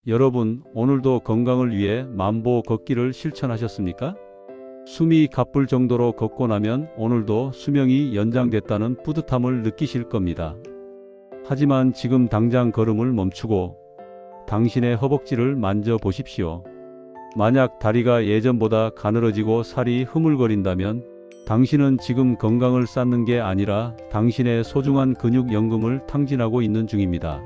여러분, 오늘도 건강을 위해 만보 걷기를 실천하셨습니까? 숨이 가쁠 정도로 걷고 나면 오늘도 수명이 연장됐다는 뿌듯함을 느끼실 겁니다. 하지만 지금 당장 걸음을 멈추고 당신의 허벅지를 만져보십시오. 만약 다리가 예전보다 가늘어지고 살이 흐물거린다면 당신은 지금 건강을 쌓는 게 아니라 당신의 소중한 근육 연금을 탕진하고 있는 중입니다.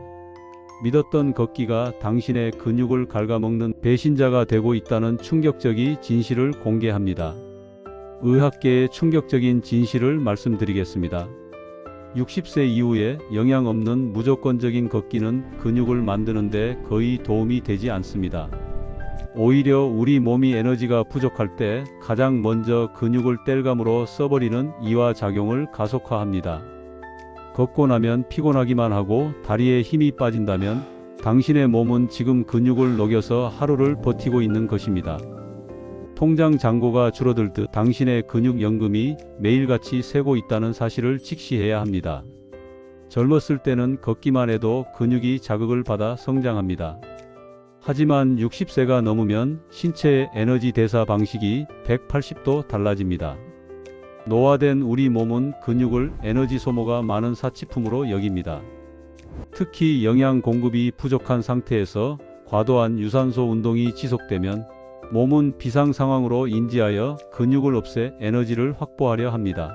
믿었던 걷기가 당신의 근육을 갉아먹는 배신자가 되고 있다는 충격적인 진실을 공개합니다. 의학계의 충격적인 진실을 말씀드리겠습니다. 60세 이후에 영양 없는 무조건적인 걷기는 근육을 만드는 데 거의 도움이 되지 않습니다. 오히려 우리 몸이 에너지가 부족할 때 가장 먼저 근육을 땔감으로 써버리는 이화작용을 가속화합니다. 걷고 나면 피곤하기만 하고 다리에 힘이 빠진다면 당신의 몸은 지금 근육을 녹여서 하루를 버티고 있는 것입니다. 통장 잔고가 줄어들듯 당신의 근육 연금이 매일같이 새고 있다는 사실을 직시해야 합니다. 젊었을 때는 걷기만 해도 근육이 자극을 받아 성장합니다. 하지만 60세가 넘으면 신체의 에너지 대사 방식이 180도 달라집니다. 노화된 우리 몸은 근육을 에너지 소모가 많은 사치품으로 여깁니다. 특히 영양 공급이 부족한 상태에서 과도한 유산소 운동이 지속되면 몸은 비상 상황으로 인지하여 근육을 없애 에너지를 확보하려 합니다.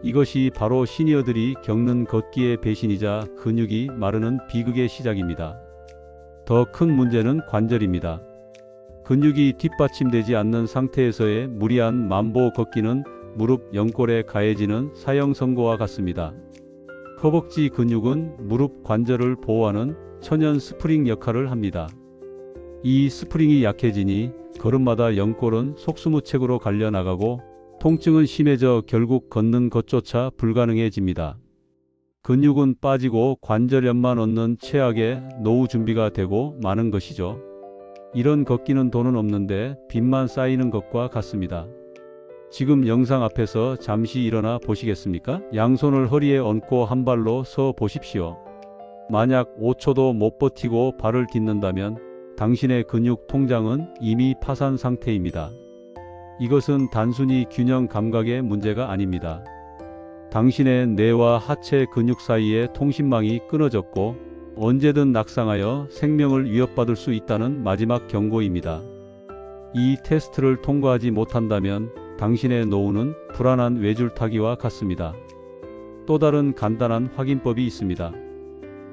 이것이 바로 시니어들이 겪는 걷기의 배신이자 근육이 마르는 비극의 시작입니다. 더 큰 문제는 관절입니다. 근육이 뒷받침되지 않는 상태에서의 무리한 만보 걷기는 무릎 연골에 가해지는 사형선고와 같습니다. 허벅지 근육은 무릎 관절을 보호하는 천연 스프링 역할을 합니다. 이 스프링이 약해지니 걸음마다 연골은 속수무책으로 갈려나가고 통증은 심해져 결국 걷는 것조차 불가능해집니다. 근육은 빠지고 관절염만 얻는 최악의 노후 준비가 되고 마는 것이죠. 이런 걷기는 돈은 없는데 빚만 쌓이는 것과 같습니다. 지금 영상 앞에서 잠시 일어나 보시겠습니까? 양손을 허리에 얹고 한 발로 서 보십시오. 만약 5초도 못 버티고 발을 딛는다면 당신의 근육 통장은 이미 파산 상태입니다. 이것은 단순히 균형 감각의 문제가 아닙니다. 당신의 뇌와 하체 근육 사이의 통신망이 끊어졌고 언제든 낙상하여 생명을 위협받을 수 있다는 마지막 경고입니다. 이 테스트를 통과하지 못한다면 당신의 노후는 불안한 외줄타기와 같습니다. 또 다른 간단한 확인법이 있습니다.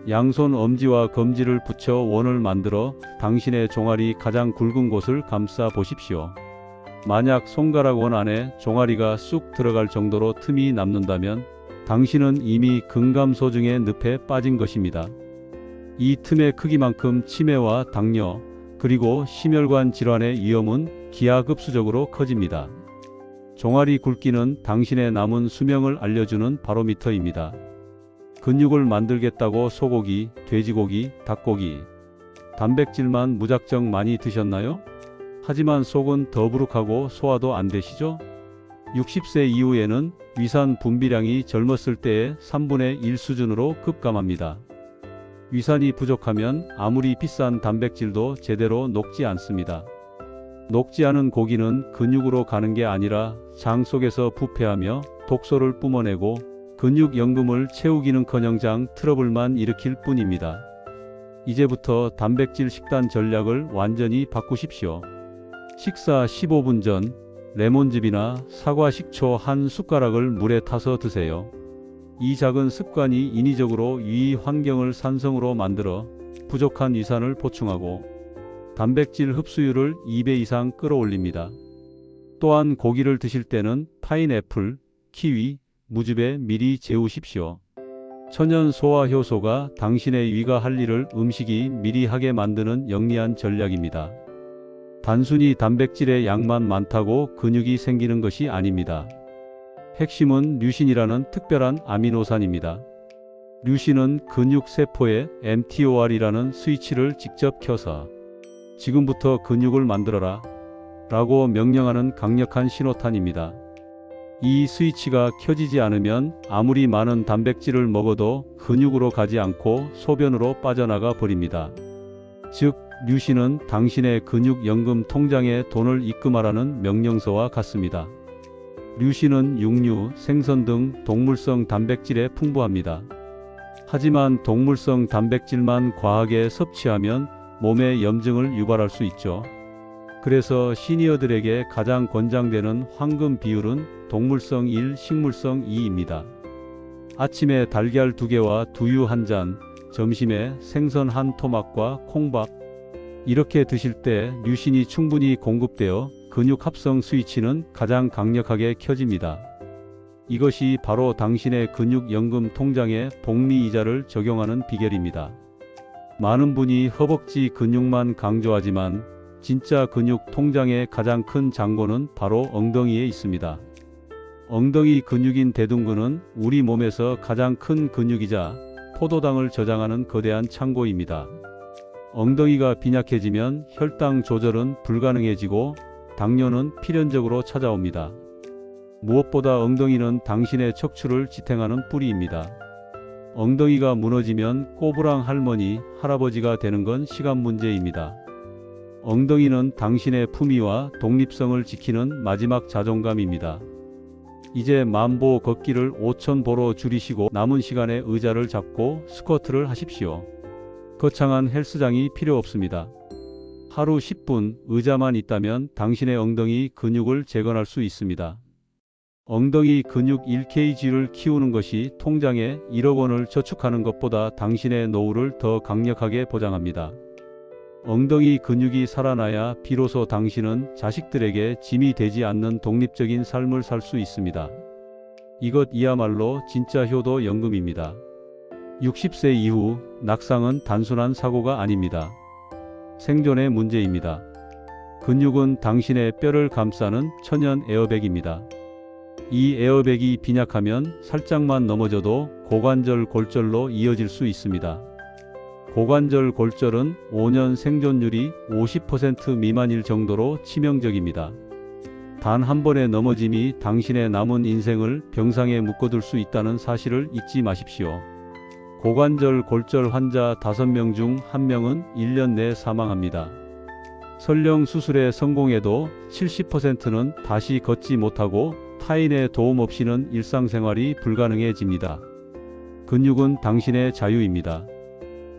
양손 엄지와 검지를 붙여 원을 만들어 당신의 종아리 가장 굵은 곳을 감싸 보십시오. 만약 손가락 원 안에 종아리가 쑥 들어갈 정도로 틈이 남는다면 당신은 이미 근감소 중의 늪에 빠진 것입니다. 이 틈의 크기만큼 치매와 당뇨, 그리고 심혈관 질환의 위험은 기하급수적으로 커집니다. 종아리 굵기는 당신의 남은 수명을 알려주는 바로미터입니다. 근육을 만들겠다고 소고기, 돼지고기, 닭고기, 단백질만 무작정 많이 드셨나요? 하지만 속은 더부룩하고 소화도 안 되시죠? 60세 이후에는 위산 분비량이 젊었을 때의 3분의 1 수준으로 급감합니다. 위산이 부족하면 아무리 비싼 단백질도 제대로 녹지 않습니다. 녹지 않은 고기는 근육으로 가는 게 아니라 장 속에서 부패하며 독소를 뿜어내고 근육 연금을 채우기는커녕 장 트러블만 일으킬 뿐입니다. 이제부터 단백질 식단 전략을 완전히 바꾸십시오. 식사 15분 전 레몬즙이나 사과 식초 한 숟가락을 물에 타서 드세요. 이 작은 습관이 인위적으로 위 환경을 산성으로 만들어 부족한 위산을 보충하고 단백질 흡수율을 2배 이상 끌어올립니다. 또한 고기를 드실 때는 파인애플, 키위, 무즙에 미리 재우십시오. 천연 소화 효소가 당신의 위가 할 일을 음식이 미리 하게 만드는 영리한 전략입니다. 단순히 단백질의 양만 많다고 근육이 생기는 것이 아닙니다. 핵심은 류신이라는 특별한 아미노산입니다. 류신은 근육 세포에 mTOR이라는 스위치를 직접 켜서 지금부터 근육을 만들어라 라고 명령하는 강력한 신호탄입니다. 이 스위치가 켜지지 않으면 아무리 많은 단백질을 먹어도 근육으로 가지 않고 소변으로 빠져나가 버립니다. 즉 류씨는 당신의 근육연금 통장에 돈을 입금하라는 명령서와 같습니다. 류씨는 육류, 생선 등 동물성 단백질에 풍부합니다. 하지만 동물성 단백질만 과하게 섭취하면 몸에 염증을 유발할 수 있죠. 그래서 시니어들에게 가장 권장되는 황금 비율은 동물성 1, 식물성 2입니다. 아침에 달걀 2개와 두유 1잔, 점심에 생선 1토막과 콩밥. 이렇게 드실 때 류신이 충분히 공급되어 근육 합성 스위치는 가장 강력하게 켜집니다. 이것이 바로 당신의 근육연금 통장에 복리이자를 적용하는 비결입니다. 많은 분이 허벅지 근육만 강조하지만 진짜 근육 통장의 가장 큰 잔고는 바로 엉덩이에 있습니다. 엉덩이 근육인 대둔근은 우리 몸에서 가장 큰 근육이자 포도당을 저장하는 거대한 창고입니다. 엉덩이가 빈약해지면 혈당 조절은 불가능해지고 당뇨는 필연적으로 찾아옵니다. 무엇보다 엉덩이는 당신의 척추를 지탱하는 뿌리입니다. 엉덩이가 무너지면 꼬부랑 할머니, 할아버지가 되는 건 시간 문제입니다. 엉덩이는 당신의 품위와 독립성을 지키는 마지막 자존감입니다. 이제 만보 걷기를 5,000보로 줄이시고 남은 시간에 의자를 잡고 스쿼트를 하십시오. 거창한 헬스장이 필요 없습니다. 하루 10분 의자만 있다면 당신의 엉덩이 근육을 재건할 수 있습니다. 엉덩이 근육 1kg를 키우는 것이 통장에 1억 원을 저축하는 것보다 당신의 노후를 더 강력하게 보장합니다. 엉덩이 근육이 살아나야 비로소 당신은 자식들에게 짐이 되지 않는 독립적인 삶을 살 수 있습니다. 이것이야말로 진짜 효도 연금입니다. 60세 이후 낙상은 단순한 사고가 아닙니다. 생존의 문제입니다. 근육은 당신의 뼈를 감싸는 천연 에어백입니다. 이 에어백이 빈약하면 살짝만 넘어져도 고관절 골절로 이어질 수 있습니다. 고관절 골절은 5년 생존율이 50% 미만일 정도로 치명적입니다. 단 한 번의 넘어짐이 당신의 남은 인생을 병상에 묶어둘 수 있다는 사실을 잊지 마십시오. 고관절 골절 환자 5명 중 1명은 1년 내에 사망합니다. 설령 수술에 성공해도 70%는 다시 걷지 못하고 타인의 도움 없이는 일상생활이 불가능해집니다. 근육은 당신의 자유입니다.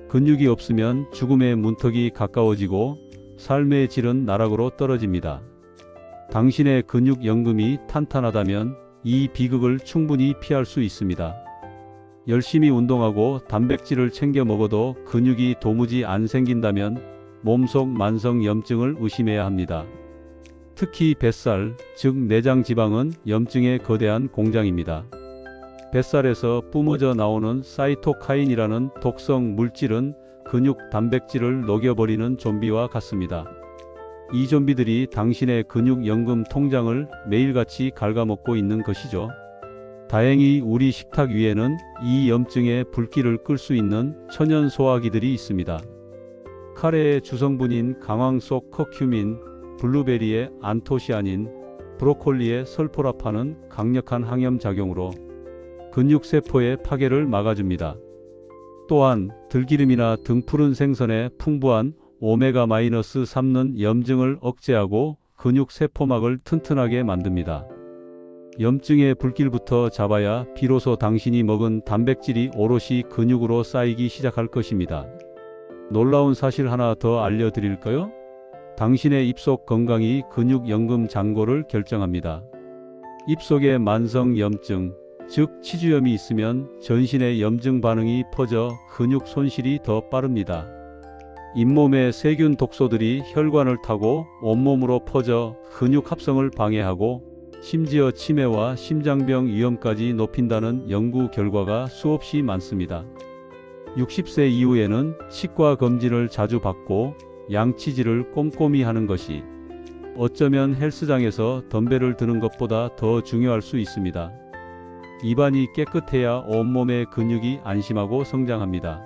근육이 없으면 죽음의 문턱이 가까워지고 삶의 질은 나락으로 떨어집니다. 당신의 근육연금이 탄탄하다면 이 비극을 충분히 피할 수 있습니다. 열심히 운동하고 단백질을 챙겨 먹어도 근육이 도무지 안 생긴다면 몸속 만성 염증을 의심해야 합니다. 특히 뱃살, 즉 내장 지방은 염증의 거대한 공장입니다. 뱃살에서 뿜어져 나오는 사이토카인이라는 독성 물질은 근육 단백질을 녹여버리는 좀비와 같습니다. 이 좀비들이 당신의 근육연금 통장을 매일같이 갉아먹고 있는 것이죠. 다행히 우리 식탁 위에는 이 염증의 불길을 끌 수 있는 천연 소화기들이 있습니다. 카레의 주성분인 강황 속 커큐민, 블루베리의 안토시아닌, 브로콜리의 설포라판은 강력한 항염작용으로 근육세포의 파괴를 막아줍니다. 또한 들기름이나 등푸른 생선의 풍부한 오메가-3는 염증을 억제하고 근육세포막을 튼튼하게 만듭니다. 염증의 불길부터 잡아야 비로소 당신이 먹은 단백질이 오롯이 근육으로 쌓이기 시작할 것입니다. 놀라운 사실 하나 더 알려드릴까요? 당신의 입속 건강이 근육연금 잔고를 결정합니다. 입속에 만성 염증, 즉 치주염이 있으면 전신의 염증 반응이 퍼져 근육 손실이 더 빠릅니다. 잇몸의 세균 독소들이 혈관을 타고 온몸으로 퍼져 근육 합성을 방해하고 심지어 치매와 심장병 위험까지 높인다는 연구 결과가 수없이 많습니다. 60세 이후에는 치과 검진을 자주 받고 양치질을 꼼꼼히 하는 것이 어쩌면 헬스장에서 덤벨을 드는 것보다 더 중요할 수 있습니다. 입안이 깨끗해야 온몸의 근육이 안심하고 성장합니다.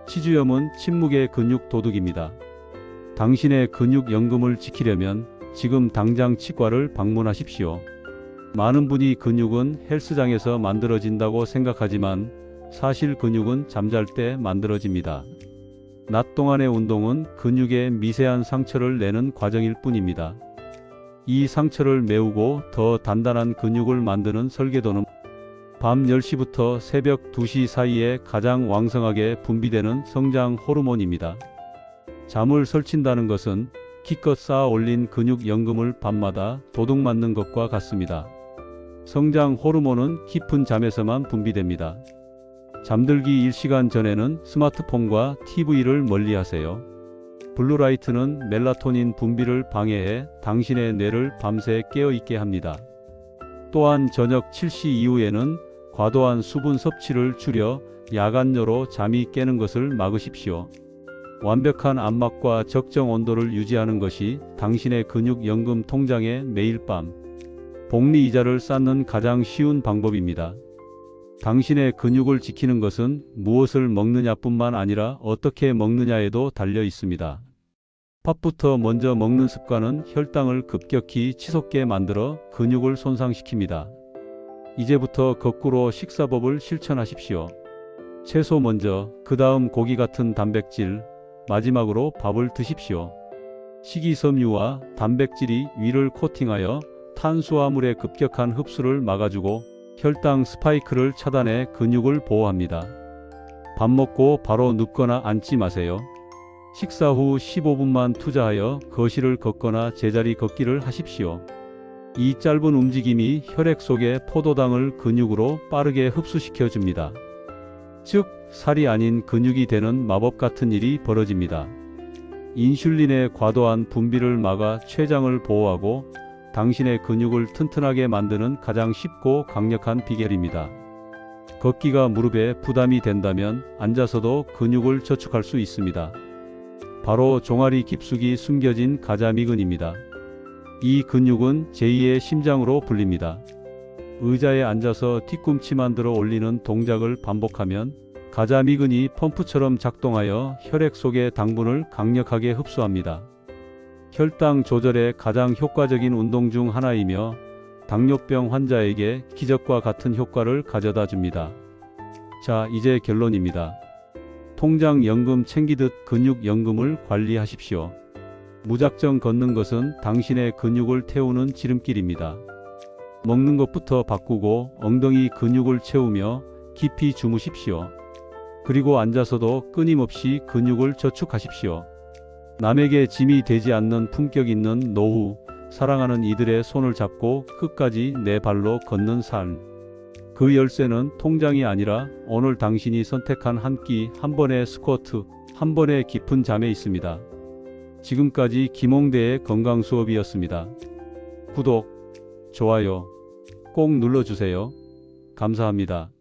치주염은 침묵의 근육 도둑입니다. 당신의 근육연금을 지키려면 지금 당장 치과를 방문하십시오. 많은 분이 근육은 헬스장에서 만들어진다고 생각하지만 사실 근육은 잠잘 때 만들어집니다. 낮 동안의 운동은 근육에 미세한 상처를 내는 과정일 뿐입니다. 이 상처를 메우고 더 단단한 근육을 만드는 설계도는 밤 10시부터 새벽 2시 사이에 가장 왕성하게 분비되는 성장 호르몬입니다. 잠을 설친다는 것은 기껏 쌓아 올린 근육 연금을 밤마다 도둑 맞는 것과 같습니다. 성장 호르몬은 깊은 잠에서만 분비됩니다. 잠들기 1시간 전에는 스마트폰과 TV를 멀리하세요. 블루라이트는 멜라토닌 분비를 방해해 당신의 뇌를 밤새 깨어있게 합니다. 또한 저녁 7시 이후에는 과도한 수분 섭취를 줄여 야간녀로 잠이 깨는 것을 막으십시오. 완벽한 안막과 적정 온도를 유지하는 것이 당신의 근육 연금 통장에 매일 밤 복리 이자를 쌓는 가장 쉬운 방법입니다. 당신의 근육을 지키는 것은 무엇을 먹느냐뿐만 아니라 어떻게 먹느냐에도 달려 있습니다. 밥부터 먼저 먹는 습관은 혈당을 급격히 치솟게 만들어 근육을 손상시킵니다. 이제부터 거꾸로 식사법을 실천하십시오. 채소 먼저, 그 다음 고기 같은 단백질, 마지막으로 밥을 드십시오. 식이섬유와 단백질이 위를 코팅하여 탄수화물의 급격한 흡수를 막아주고 혈당 스파이크를 차단해 근육을 보호합니다. 밥 먹고 바로 눕거나 앉지 마세요. 식사 후 15분만 투자하여 거실을 걷거나 제자리 걷기를 하십시오. 이 짧은 움직임이 혈액 속의 포도당을 근육으로 빠르게 흡수시켜 줍니다. 즉, 살이 아닌 근육이 되는 마법 같은 일이 벌어집니다. 인슐린의 과도한 분비를 막아 췌장을 보호하고 당신의 근육을 튼튼하게 만드는 가장 쉽고 강력한 비결입니다. 걷기가 무릎에 부담이 된다면 앉아서도 근육을 저축할 수 있습니다. 바로 종아리 깊숙이 숨겨진 가자미근입니다. 이 근육은 제2의 심장으로 불립니다. 의자에 앉아서 뒤꿈치만 들어 올리는 동작을 반복하면 가자미근이 펌프처럼 작동하여 혈액 속의 당분을 강력하게 흡수합니다. 혈당 조절에 가장 효과적인 운동 중 하나이며 당뇨병 환자에게 기적과 같은 효과를 가져다 줍니다. 자, 이제 결론입니다. 통장 연금 챙기듯 근육 연금을 관리하십시오. 무작정 걷는 것은 당신의 근육을 태우는 지름길입니다. 먹는 것부터 바꾸고 엉덩이 근육을 채우며 깊이 주무십시오. 그리고 앉아서도 끊임없이 근육을 저축하십시오. 남에게 짐이 되지 않는 품격 있는 노후, 사랑하는 이들의 손을 잡고 끝까지 내 발로 걷는 삶. 그 열쇠는 통장이 아니라 오늘 당신이 선택한 한 끼, 한 번의 스쿼트, 한 번의 깊은 잠에 있습니다. 지금까지 김홍대의 건강 수업이었습니다. 구독, 좋아요 꼭 눌러주세요. 감사합니다.